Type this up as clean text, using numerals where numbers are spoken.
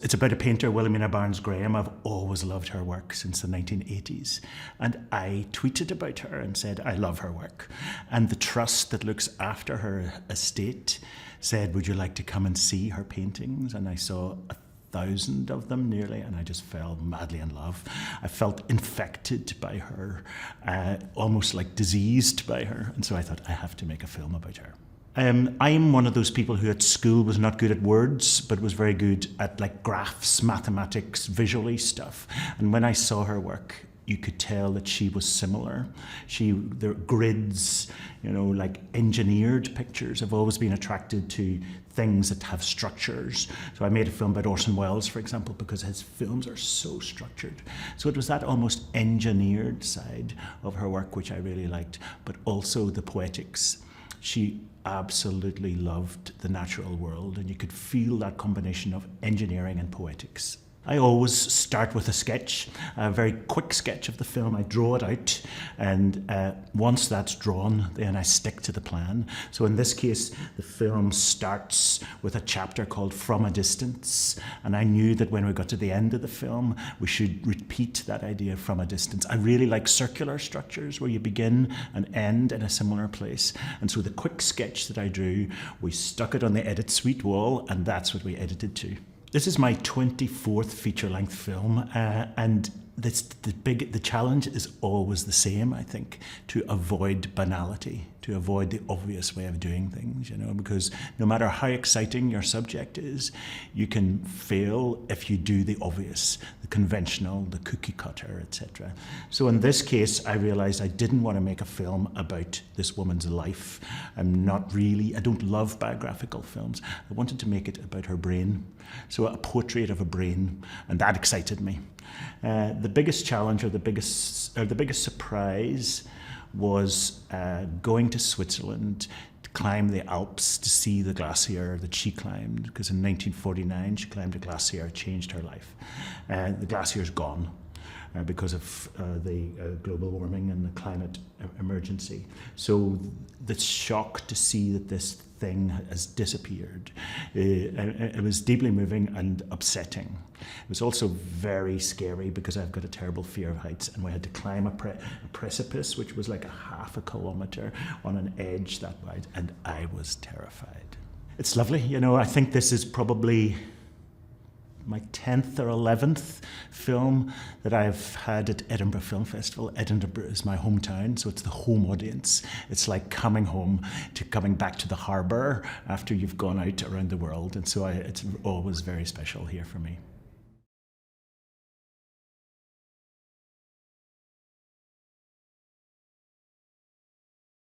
It's about a painter, Wilhelmina Barns-Graham. I've always loved her work since the 1980s. And I tweeted about her and said, I love her work. And the trust that looks after her estate said, would you like to come and see her paintings? And I saw 1,000 of them nearly, and I just fell madly in love. I felt infected by her, almost like diseased by her. And so I thought, I have to make a film about her. I'm one of those people who at school was not good at words, but was very good at like graphs, mathematics, visually stuff. And when I saw her work, you could tell that she was similar. The grids, like engineered pictures. I've always been attracted to things that have structures. So I made a film about Orson Welles, for example, because his films are so structured. So it was that almost engineered side of her work which I really liked, but also the poetics. She absolutely loved the natural world, and you could feel that combination of engineering and poetics. I always start with a sketch, a very quick sketch of the film. I draw it out, and once that's drawn, then I stick to the plan. So in this case, the film starts with a chapter called From a Distance, and I knew that when we got to the end of the film, we should repeat that idea from a distance. I really like circular structures where you begin and end in a similar place. And so the quick sketch that I drew, we stuck it on the edit suite wall, and that's what we edited to. This is my 24th feature-length film, and the challenge is always the same, I think, to avoid banality, to avoid the obvious way of doing things, because no matter how exciting your subject is, you can fail if you do the obvious, the conventional, the cookie cutter, etc. So in this case, I realized I didn't want to make a film about this woman's life. I don't love biographical films. I wanted to make it about her brain. So a portrait of a brain, and that excited me. The biggest challenge or the biggest surprise was going to Switzerland to climb the Alps to see the glacier that she climbed, because in 1949 she climbed a glacier, changed her life. The glacier's gone because of the global warming and the climate emergency. So the shock to see that this thing has disappeared, it was deeply moving and upsetting. It was also very scary because I've got a terrible fear of heights, and we had to climb a precipice which was like a half a kilometre on an edge that wide, and I was terrified. It's lovely, I think this is probably my 10th or 11th film that I've had at Edinburgh Film Festival. Edinburgh is my hometown, so it's the home audience. It's like coming back to the harbour after you've gone out around the world, and so it's always very special here for me.